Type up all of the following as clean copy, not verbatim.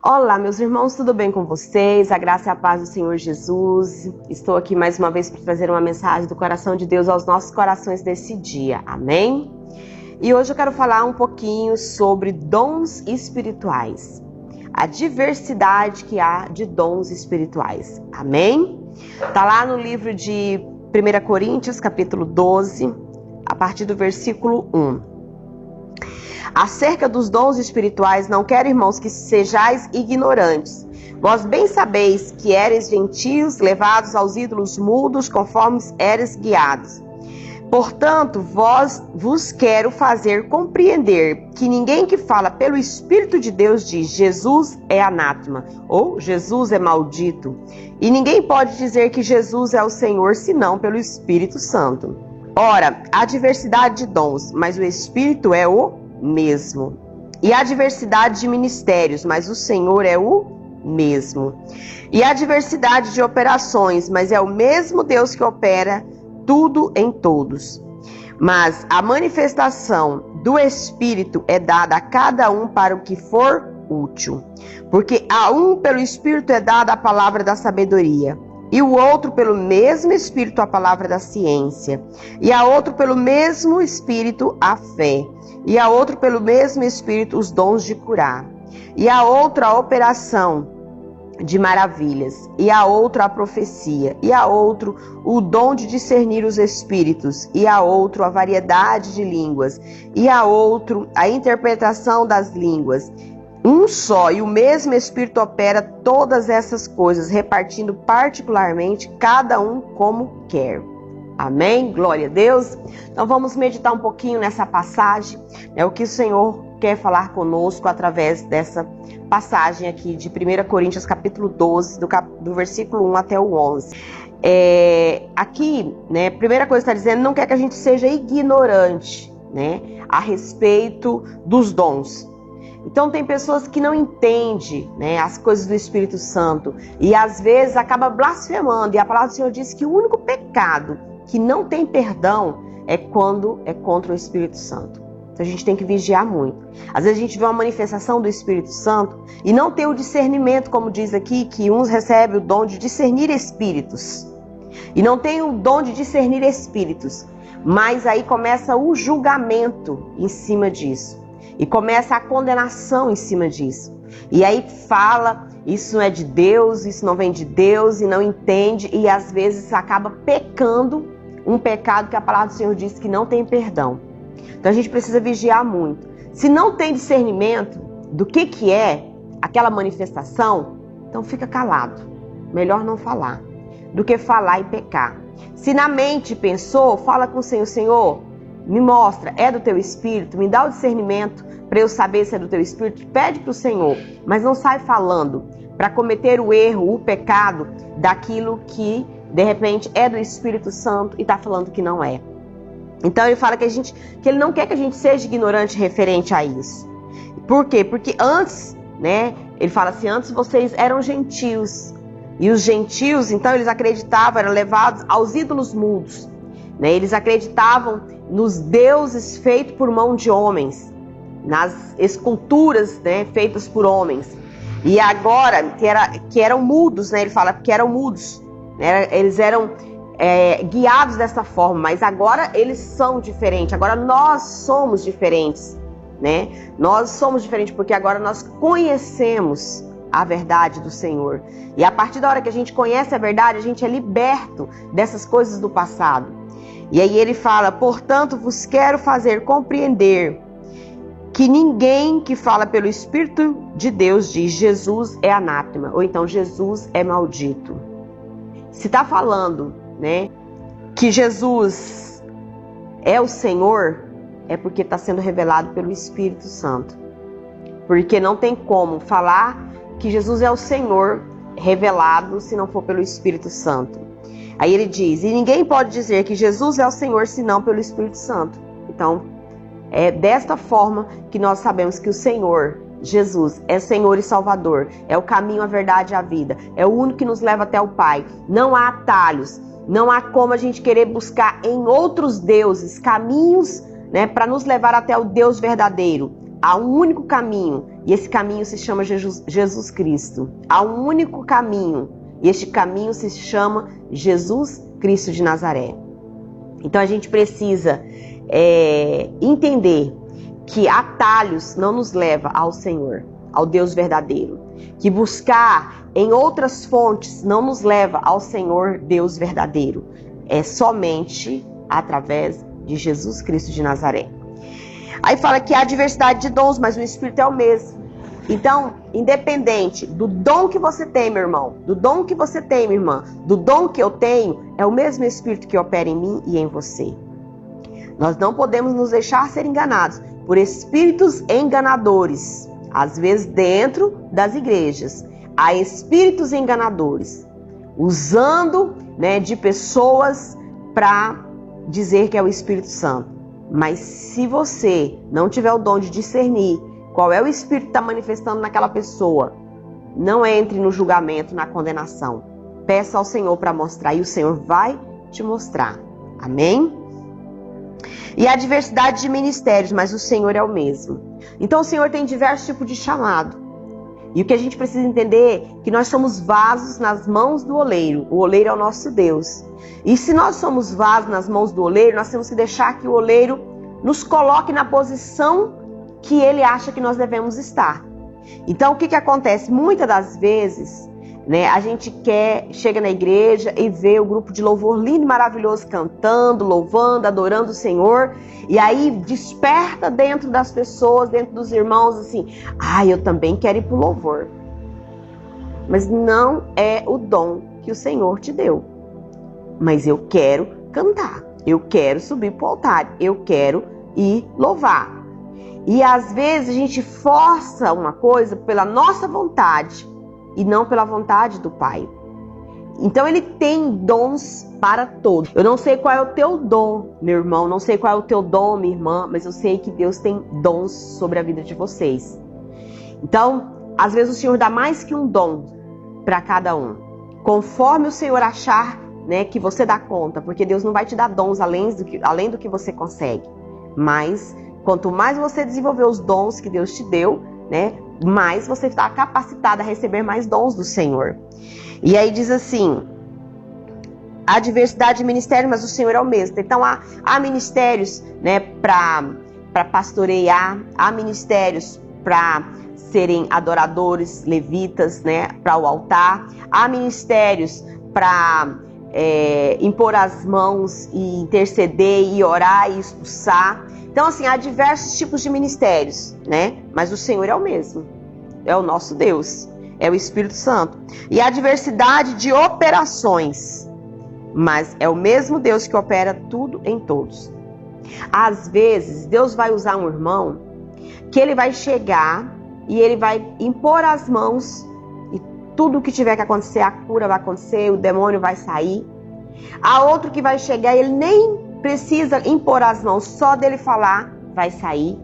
Olá, meus irmãos, tudo bem com vocês? A graça e a paz do Senhor Jesus. Estou aqui mais uma vez para trazer uma mensagem do coração de Deus aos nossos corações desse dia. Amém? E hoje eu quero falar um pouquinho sobre dons espirituais. A diversidade que há de dons espirituais. Amém? Está lá no livro de 1 Coríntios, capítulo 12, a partir do versículo 1. Acerca dos dons espirituais, não quero, irmãos, que sejais ignorantes. Vós bem sabeis que éreis gentios, levados aos ídolos mudos, conforme éreis guiados. Portanto, vos quero fazer compreender que ninguém que fala pelo Espírito de Deus diz Jesus é anátema, ou Jesus é maldito. E ninguém pode dizer que Jesus é o Senhor, senão pelo Espírito Santo. Ora, há diversidade de dons, mas o Espírito é o mesmo. E há diversidade de ministérios, mas o Senhor é o mesmo. E há diversidade de operações, mas é o mesmo Deus que opera tudo em todos. Mas a manifestação do Espírito é dada a cada um para o que for útil. Porque a um pelo Espírito é dada a palavra da sabedoria, e o outro pelo mesmo Espírito a palavra da ciência, e a outro pelo mesmo Espírito a fé, e a outro pelo mesmo Espírito os dons de curar, e a outra a operação de maravilhas, e a outra a profecia, e a outro o dom de discernir os espíritos, e a outro a variedade de línguas, e a outro a interpretação das línguas. Um só e o mesmo Espírito opera todas essas coisas, repartindo particularmente cada um como quer. Amém? Glória a Deus. Então vamos meditar um pouquinho nessa passagem, o que o Senhor quer falar conosco através dessa passagem aqui de 1 Coríntios capítulo 12, do versículo 1 até o 11. Aqui, primeira coisa que está dizendo, não quer que a gente seja ignorante, a respeito dos dons. Então tem pessoas que não entendem, as coisas do Espírito Santo e às vezes acaba blasfemando. E a palavra do Senhor diz que o único pecado que não tem perdão é quando é contra o Espírito Santo. Então a gente tem que vigiar muito. Às vezes a gente vê uma manifestação do Espírito Santo e não tem o discernimento, como diz aqui, que uns recebem o dom de discernir espíritos. E não tem o dom de discernir espíritos. Mas aí começa o julgamento em cima disso. E começa a condenação em cima disso. E aí fala, isso não é de Deus, isso não vem de Deus, e não entende, e às vezes acaba pecando um pecado que a palavra do Senhor diz que não tem perdão. Então a gente precisa vigiar muito. Se não tem discernimento do que é aquela manifestação, então fica calado. Melhor não falar, do que falar e pecar. Se na mente pensou, fala com o Senhor, Senhor, me mostra, é do teu Espírito, me dá o discernimento para eu saber se é do teu Espírito, pede para o Senhor, mas não sai falando para cometer o erro, o pecado daquilo que de repente é do Espírito Santo e está falando que não é. Então ele fala que ele não quer que a gente seja ignorante referente a isso. Por quê? Porque antes, ele fala assim, antes vocês eram gentios, e os gentios, então eles acreditavam, eram levados aos ídolos mudos, eles acreditavam nos deuses feitos por mão de homens, nas esculturas feitas por homens. E agora, que eram mudos, ele fala que eram mudos, eles eram guiados dessa forma, mas agora eles são diferentes, agora nós somos diferentes, Nós somos diferentes porque agora nós conhecemos a verdade do Senhor. E a partir da hora que a gente conhece a verdade, a gente é liberto dessas coisas do passado. E aí ele fala, portanto, vos quero fazer compreender que ninguém que fala pelo Espírito de Deus diz Jesus é anátema, ou então Jesus é maldito. Se está falando, que Jesus é o Senhor, é porque está sendo revelado pelo Espírito Santo. Porque não tem como falar que Jesus é o Senhor revelado se não for pelo Espírito Santo. Aí ele diz, e ninguém pode dizer que Jesus é o Senhor senão pelo Espírito Santo. Então, é desta forma que nós sabemos que o Senhor, Jesus, é Senhor e Salvador. É o caminho, a verdade e a vida. É o único que nos leva até o Pai. Não há atalhos. Não há como a gente querer buscar em outros deuses caminhos, para nos levar até o Deus verdadeiro. Há um único caminho, E esse caminho se chama Jesus Cristo. Há um único caminho. E este caminho se chama Jesus Cristo de Nazaré. Então a gente precisa entender que atalhos não nos leva ao Senhor, ao Deus verdadeiro. Que buscar em outras fontes não nos leva ao Senhor Deus verdadeiro. É somente através de Jesus Cristo de Nazaré. Aí fala que há diversidade de dons, mas o Espírito é o mesmo. Então, independente do dom que você tem, meu irmão, do dom que você tem, minha irmã, do dom que eu tenho, é o mesmo Espírito que opera em mim e em você. Nós não podemos nos deixar ser enganados por espíritos enganadores. Às vezes dentro das igrejas, há espíritos enganadores, usando, de pessoas para dizer que é o Espírito Santo. Mas se você não tiver o dom de discernir qual é o Espírito que está manifestando naquela pessoa, não entre no julgamento, na condenação. Peça ao Senhor para mostrar e o Senhor vai te mostrar. Amém? E há diversidade de ministérios, mas o Senhor é o mesmo. Então o Senhor tem diversos tipos de chamado. E o que a gente precisa entender é que nós somos vasos nas mãos do oleiro. O oleiro é o nosso Deus. E se nós somos vasos nas mãos do oleiro, nós temos que deixar que o oleiro nos coloque na posição que ele acha que nós devemos estar. Então o que acontece? Muitas das vezes, a gente chega na igreja e vê o grupo de louvor lindo e maravilhoso cantando, louvando, adorando o Senhor, e aí desperta dentro das pessoas, dentro dos irmãos, assim, eu também quero ir pro louvor. Mas não é o dom que o Senhor te deu. Mas eu quero cantar, eu quero subir pro altar, eu quero ir louvar. E às vezes a gente força uma coisa pela nossa vontade e não pela vontade do Pai. Então ele tem dons para todos. Eu não sei qual é o teu dom, meu irmão, não sei qual é o teu dom, minha irmã, mas eu sei que Deus tem dons sobre a vida de vocês. Então, às vezes o Senhor dá mais que um dom para cada um, conforme o Senhor achar, que você dá conta, porque Deus não vai te dar dons além do que você consegue. Mas quanto mais você desenvolver os dons que Deus te deu, mais você está capacitado a receber mais dons do Senhor. E aí diz assim, há diversidade de ministérios, mas o Senhor é o mesmo. Então há ministérios para pastorear, há ministérios para serem adoradores, levitas, para o altar, há ministérios para impor as mãos e interceder e orar e expulsar. Então, assim, há diversos tipos de ministérios, Mas o Senhor é o mesmo. É o nosso Deus. É o Espírito Santo. E há diversidade de operações. Mas é o mesmo Deus que opera tudo em todos. Às vezes, Deus vai usar um irmão que ele vai chegar e ele vai impor as mãos e tudo o que tiver que acontecer, a cura vai acontecer, o demônio vai sair. Há outro que vai chegar e ele nem precisa impor as mãos, só dele falar, vai sair.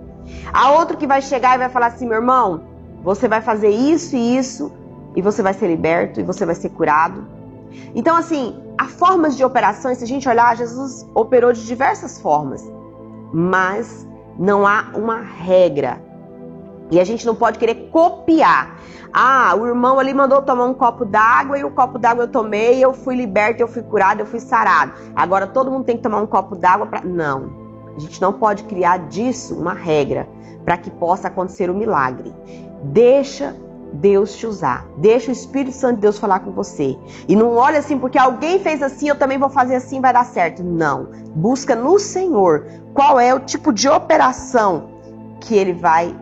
Há outro que vai chegar e vai falar assim, meu irmão, você vai fazer isso e isso, e você vai ser liberto, e você vai ser curado. Então, assim, há formas de operações, se a gente olhar, Jesus operou de diversas formas, mas não há uma regra. E a gente não pode querer copiar. O irmão ali mandou tomar um copo d'água e o copo d'água eu tomei, eu fui liberto, eu fui curado, eu fui sarado. Agora todo mundo tem que tomar um copo d'água para... Não, a gente não pode criar disso uma regra para que possa acontecer o milagre. Deixa Deus te usar. Deixa o Espírito Santo de Deus falar com você. E não olha assim, porque alguém fez assim, eu também vou fazer assim, vai dar certo. Não. Busca no Senhor qual é o tipo de operação que Ele vai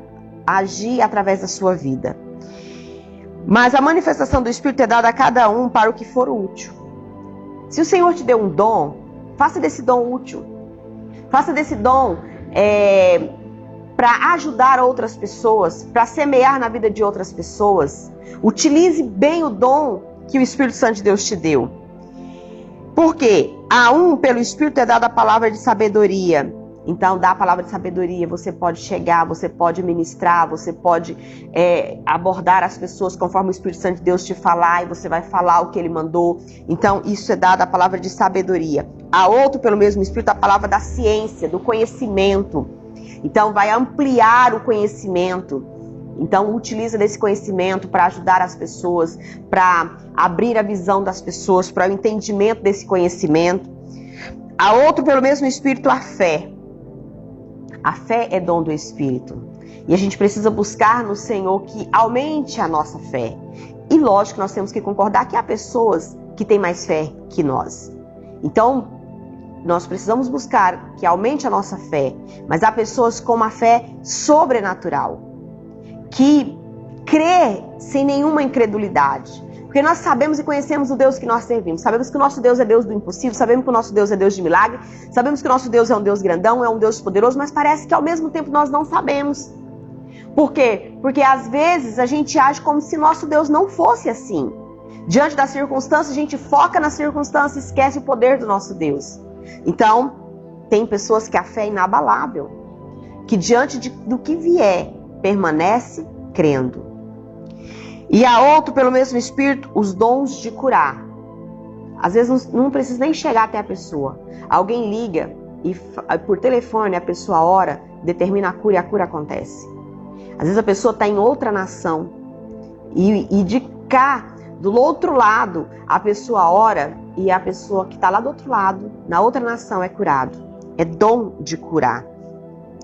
agir através da sua vida. Mas a manifestação do Espírito é dada a cada um para o que for útil. Se o Senhor te deu um dom, faça desse dom útil. Faça desse dom para ajudar outras pessoas, para semear na vida de outras pessoas. Utilize bem o dom que o Espírito Santo de Deus te deu. Porque a um, pelo Espírito, é dada a palavra de sabedoria. Então, dá a palavra de sabedoria, você pode chegar, você pode ministrar, você pode abordar as pessoas conforme o Espírito Santo de Deus te falar, e você vai falar o que Ele mandou. Então, isso é dado a palavra de sabedoria. A outro, pelo mesmo Espírito, a palavra da ciência, do conhecimento. Então, vai ampliar o conhecimento. Então, utiliza desse conhecimento para ajudar as pessoas, para abrir a visão das pessoas, para o entendimento desse conhecimento. A outro, pelo mesmo Espírito, a fé. A fé é dom do Espírito. E a gente precisa buscar no Senhor que aumente a nossa fé. E lógico, nós temos que concordar que há pessoas que têm mais fé que nós. Então, nós precisamos buscar que aumente a nossa fé. Mas há pessoas com uma fé sobrenatural, que crê sem nenhuma incredulidade. Porque nós sabemos e conhecemos o Deus que nós servimos. Sabemos que o nosso Deus é Deus do impossível. Sabemos que o nosso Deus é Deus de milagre. Sabemos que o nosso Deus é um Deus grandão, é um Deus poderoso. Mas parece que ao mesmo tempo nós não sabemos. Por quê? Porque às vezes a gente age como se nosso Deus não fosse assim. Diante das circunstâncias, a gente foca nas circunstâncias e esquece o poder do nosso Deus. Então, tem pessoas que a fé é inabalável. Que diante do que vier, permanece crendo. E a outro, pelo mesmo Espírito, os dons de curar. Às vezes não precisa nem chegar até a pessoa. Alguém liga e por telefone a pessoa ora, determina a cura e a cura acontece. Às vezes a pessoa está em outra nação e de cá, do outro lado, a pessoa ora e a pessoa que está lá do outro lado, na outra nação, é curado. É dom de curar.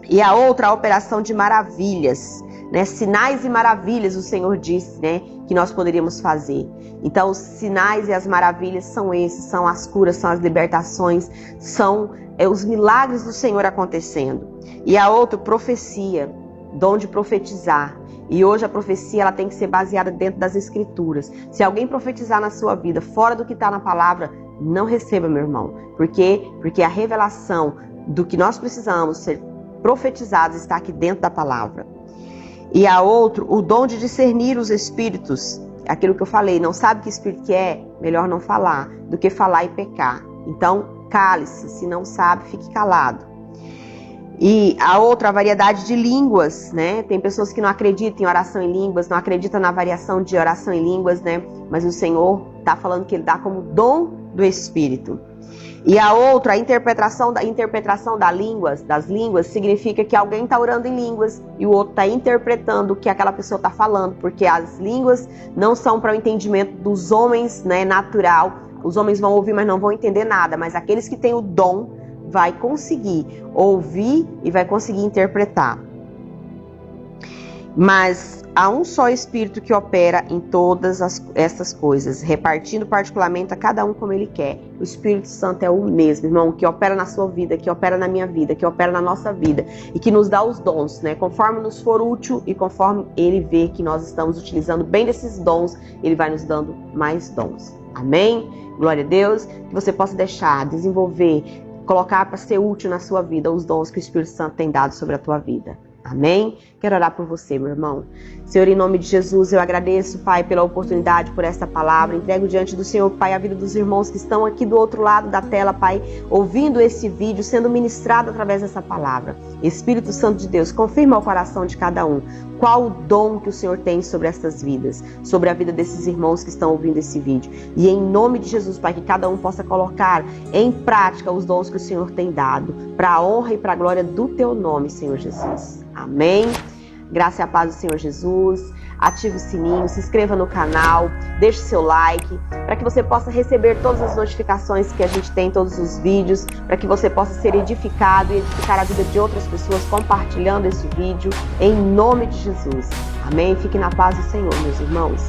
E a outra, a operação de maravilhas. Né? Sinais e maravilhas, o Senhor disse, né, que nós poderíamos fazer. Então, os sinais e as maravilhas são esses, são as curas, são as libertações, são os milagres do Senhor acontecendo. E a outra, profecia, dom de profetizar. E hoje a profecia ela tem que ser baseada dentro das Escrituras. Se alguém profetizar na sua vida, fora do que está na palavra, não receba, meu irmão. Por quê? Porque a revelação do que nós precisamos ser profetizados está aqui dentro da palavra. E a outro, o dom de discernir os espíritos. Aquilo que eu falei, não sabe que espírito que é? Melhor não falar, do que falar e pecar. Então, cale-se, se não sabe, fique calado. E a outra, a variedade de línguas, né? Tem pessoas que não acreditam em oração em línguas, não acreditam na variação de oração em línguas, né? Mas o Senhor está falando que Ele dá como dom do Espírito. E a outra, a interpretação das línguas, significa que alguém está orando em línguas e o outro está interpretando o que aquela pessoa está falando, porque as línguas não são para o entendimento dos homens, né, natural. Os homens vão ouvir, mas não vão entender nada. Mas aqueles que têm o dom vai conseguir ouvir e vai conseguir interpretar. Mas há um só Espírito que opera em todas essas coisas, repartindo particularmente a cada um como Ele quer. O Espírito Santo é o mesmo, irmão, que opera na sua vida, que opera na minha vida, que opera na nossa vida e que nos dá os dons, né? Conforme nos for útil e conforme Ele vê que nós estamos utilizando bem desses dons, Ele vai nos dando mais dons. Amém? Glória a Deus. Que você possa deixar, desenvolver, colocar para ser útil na sua vida os dons que o Espírito Santo tem dado sobre a tua vida. Amém? Quero orar por você, meu irmão. Senhor, em nome de Jesus, eu agradeço, Pai, pela oportunidade, por esta palavra. Entrego diante do Senhor, Pai, a vida dos irmãos que estão aqui do outro lado da tela, Pai, ouvindo esse vídeo, sendo ministrado através dessa palavra. Espírito Santo de Deus, confirma o coração de cada um. Qual o dom que o Senhor tem sobre estas vidas, sobre a vida desses irmãos que estão ouvindo esse vídeo. E em nome de Jesus, Pai, que cada um possa colocar em prática os dons que o Senhor tem dado, para a honra e para a glória do Teu nome, Senhor Jesus. Amém? Graça e a paz do Senhor Jesus. Ative o sininho, se inscreva no canal, deixe seu like, para que você possa receber todas as notificações que a gente tem, todos os vídeos, para que você possa ser edificado e edificar a vida de outras pessoas compartilhando esse vídeo, em nome de Jesus. Amém? Fique na paz do Senhor, meus irmãos.